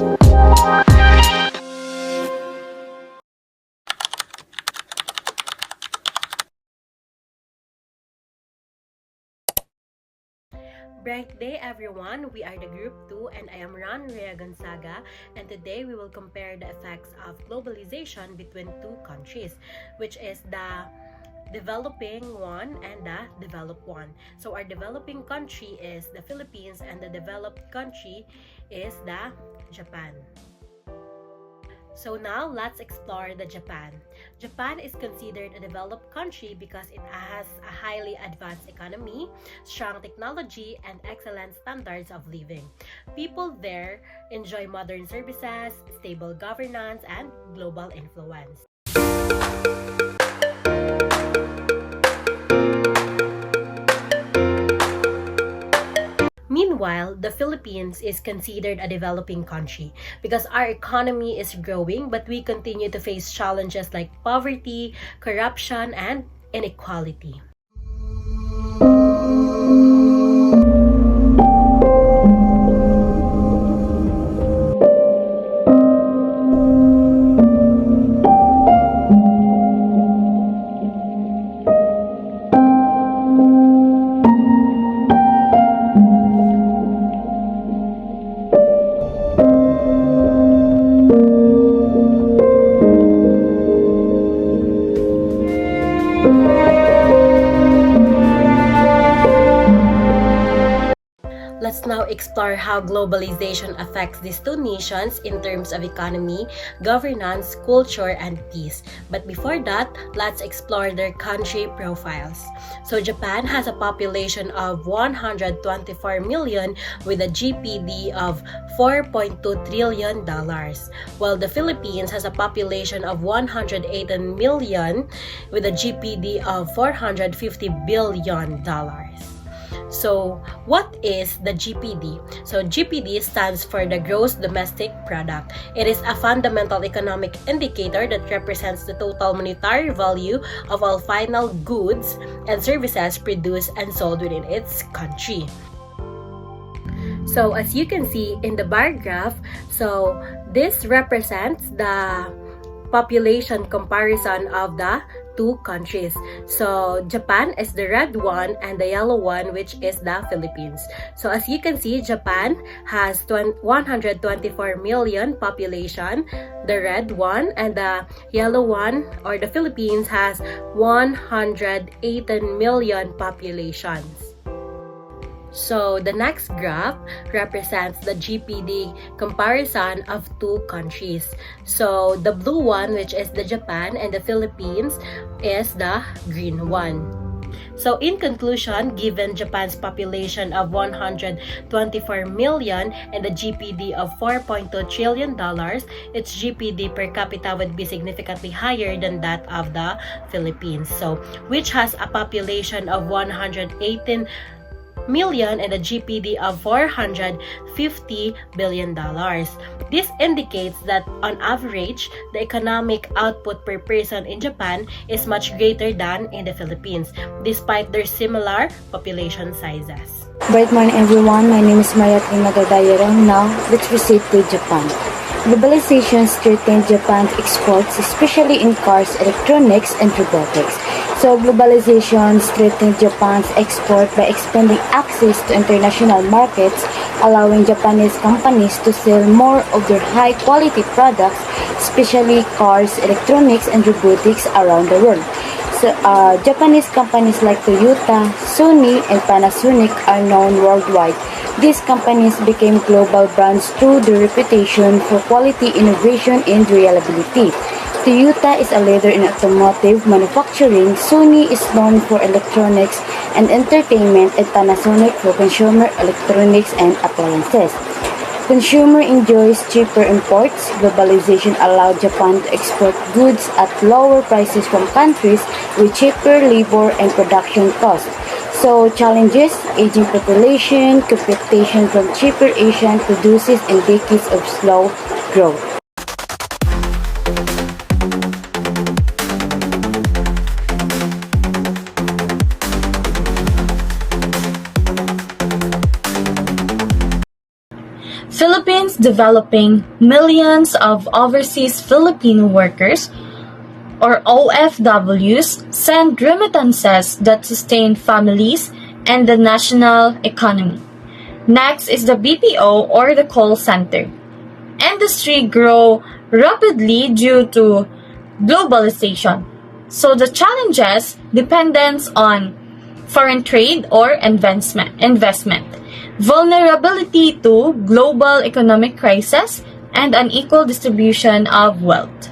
Bright day everyone, we are the group 2 and I am Ron Rhea Gonzaga, and today we will compare the effects of globalization between two countries, which is the developing one and the developed one. So our developing country is the Philippines and the developed country is the Japan. So now let's explore the Japan. Japan is considered a developed country because it has a highly advanced economy, strong technology, and excellent standards of living. People there enjoy modern services, stable governance, and global influence. Meanwhile, the Philippines is considered a developing country because our economy is growing, but we continue to face challenges like poverty, corruption, and inequality. Let's now explore how globalization affects these two nations in terms of economy, governance, culture, and peace. But before that, let's explore their country profiles. So Japan has a population of 124 million with a GPD of $4.2 trillion, while the Philippines has a population of 118 million with a GPD of $450 billion. So, what is the GPD? So, GPD stands for the Gross Domestic Product. It is a fundamental economic indicator that represents the total monetary value of all final goods and services produced and sold within its country. So, as you can see in the bar graph, so this represents the population comparison of the two countries. So Japan is the red one and the yellow one, which is the Philippines. So as you can see, Japan has 124 million population, the red one, and the yellow one or the Philippines has 118 million populations. So the next graph represents the GPD comparison of two countries. So the blue one, which is the Japan, and the Philippines is the green one. So in conclusion, given Japan's population of 124 million and the GPD of $4.2 trillion, its GPD per capita would be significantly higher than that of the Philippines. So which has a population of 118 million and a GPD of $450 billion. This indicates that on average, the economic output per person in Japan is much greater than in the Philippines, despite their similar population sizes. Bright morning everyone, my name is Mariatrina Gadayero. Now, let's proceed to Japan. Globalization strengthened Japan's exports, especially in cars, electronics, and robotics. So globalization strengthened Japan's export by expanding access to international markets, allowing Japanese companies to sell more of their high-quality products, especially cars, electronics, and robotics around the world. So, Japanese companies like Toyota, Sony, and Panasonic are known worldwide. These companies became global brands through their reputation for quality, innovation, and reliability. Toyota is a leader in automotive manufacturing, Sony is known for electronics and entertainment, and Panasonic for consumer electronics and appliances. Consumer enjoys cheaper imports. Globalization allowed Japan to export goods at lower prices from countries with cheaper labor and production costs. So challenges, aging population, competition from cheaper Asian producers, and decades of slow growth. Philippines Japan's developing millions of overseas Filipino workers, or OFWs, send remittances that sustain families and the national economy. Next is the BPO or the call center. Industry grow rapidly due to globalization. So the challenges depends on foreign trade or investment, vulnerability to global economic crisis, and unequal distribution of wealth.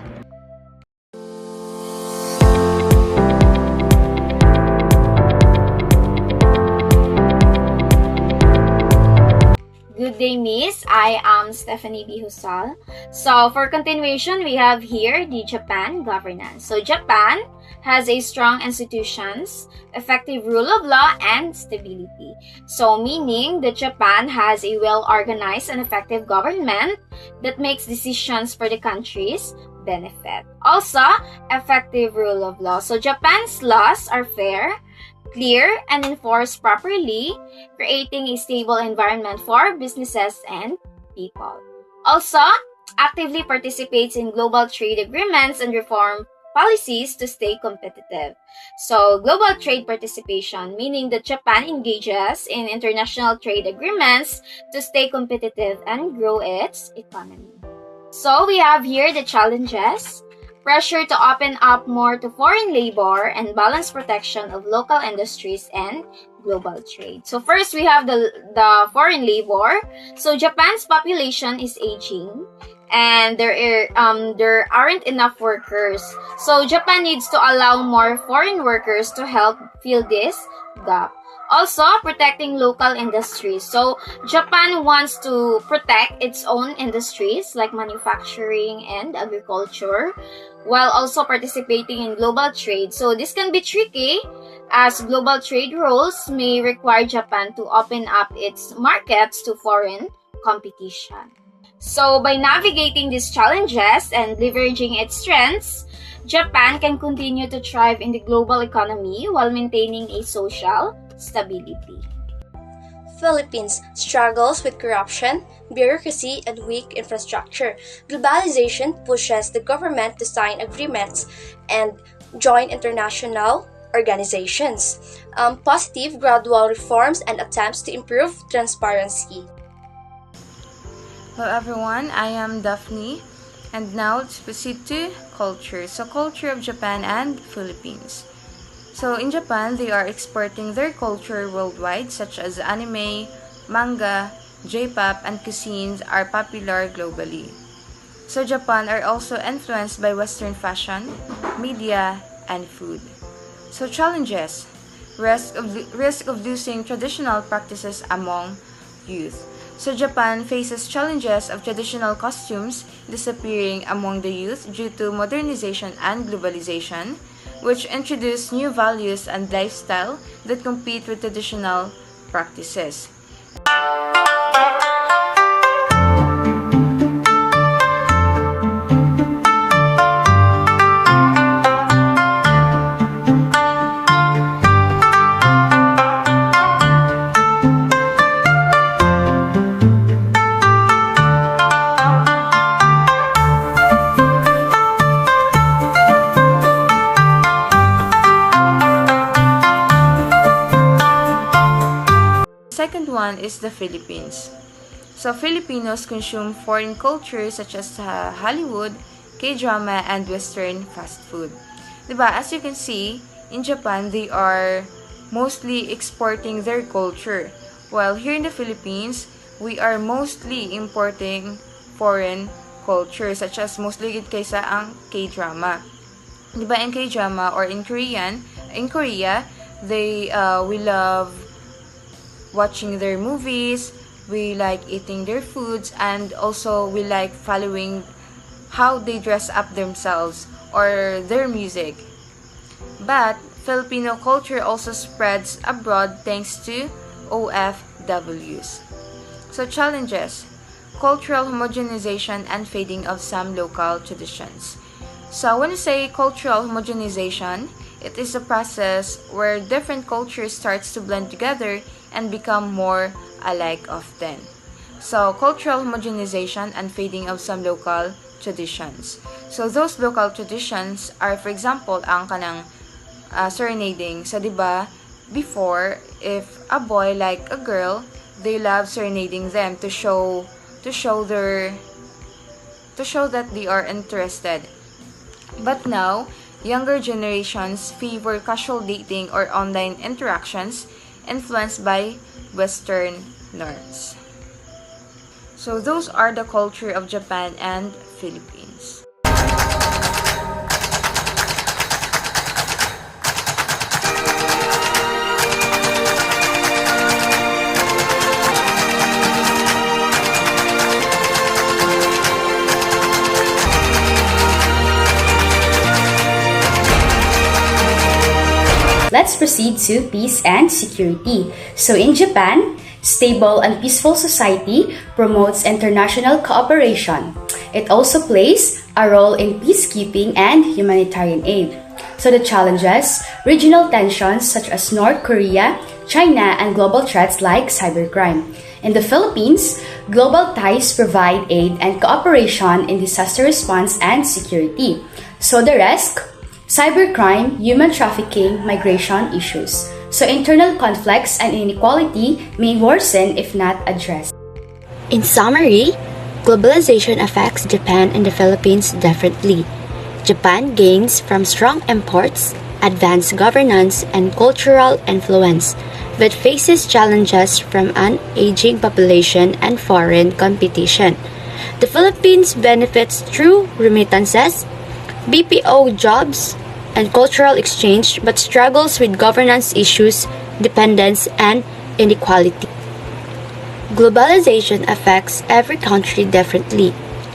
Good day, Miss. I am Stephanie B. Husal. So, for continuation, we have here the Japan governance. So, Japan has a strong institutions, effective rule of law, and stability. So, meaning that Japan has a well-organized and effective government that makes decisions for the country's benefit. Also, effective rule of law. So, Japan's laws are fair, clear, and enforced properly, creating a stable environment for businesses and people. Also, actively participates in global trade agreements and reform policies to stay competitive. So, global trade participation, meaning that Japan engages in international trade agreements to stay competitive and grow its economy. So, we have here the challenges. Pressure to open up more to foreign labor and balance protection of local industries and global trade. So first, we have the foreign labor. So Japan's population is aging and there aren't enough workers. So Japan needs to allow more foreign workers to help fill this gap. Also, protecting local industries. So, Japan wants to protect its own industries like manufacturing and agriculture while also participating in global trade. So, this can be tricky as global trade rules may require Japan to open up its markets to foreign competition. So, by navigating these challenges and leveraging its strengths, Japan can continue to thrive in the global economy while maintaining a social stability. Philippines struggles with corruption, bureaucracy, and weak infrastructure. Globalization pushes the government to sign agreements and join international organizations. Positive gradual reforms and attempts to improve transparency. Hello everyone, I am Daphne, and now let's proceed to culture. So, culture of Japan and Philippines. So, in Japan, they are exporting their culture worldwide, such as anime, manga, J-pop, and cuisines are popular globally. So, Japan are also influenced by Western fashion, media, and food. So, challenges: risk of losing traditional practices among youth. So, Japan faces challenges of traditional costumes disappearing among the youth due to modernization and globalization, which introduce new values and lifestyle that compete with traditional practices. Second one is the Philippines. So Filipinos consume foreign culture such as Hollywood, K-drama, and Western fast food. Diba? As you can see, in Japan, they are mostly exporting their culture. While here in the Philippines, we are mostly importing foreign culture such as mostly kaysa ang K-drama. Diba in K-drama or in Korea, we love watching their movies, we like eating their foods, and also we like following how they dress up themselves or their music. But Filipino culture also spreads abroad thanks to OFWs. So challenges: cultural homogenization and fading of some local traditions. So when you say cultural homogenization, it is a process where different cultures starts to blend together and become more alike often. So, cultural homogenization and fading of some local traditions. So, those local traditions are, for example, ang kanang serenading. So, di ba, before, if a boy like a girl, they love serenading them to show that they are interested. But now, younger generations favor casual dating or online interactions influenced by Western norms. So those are the culture of Japan and Philippines. Let's proceed to peace and security. So in Japan, stable and peaceful society promotes international cooperation. It also plays a role in peacekeeping and humanitarian aid. So the challenges, regional tensions such as North Korea, China, and global threats like cybercrime. In the Philippines, global ties provide aid and cooperation in disaster response and security. So the risk, cybercrime, human trafficking, migration issues. So internal conflicts and inequality may worsen if not addressed. In summary, globalization affects Japan and the Philippines differently. Japan gains from strong imports, advanced governance, and cultural influence, but faces challenges from an aging population and foreign competition. The Philippines benefits through remittances, BPO jobs, and cultural exchange, but struggles with governance issues, dependence, and inequality. Globalization affects every country differently.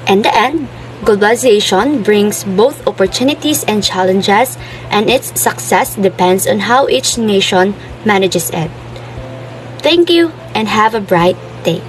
In the end, globalization brings both opportunities and challenges, and its success depends on how each nation manages it. Thank you and have a bright day.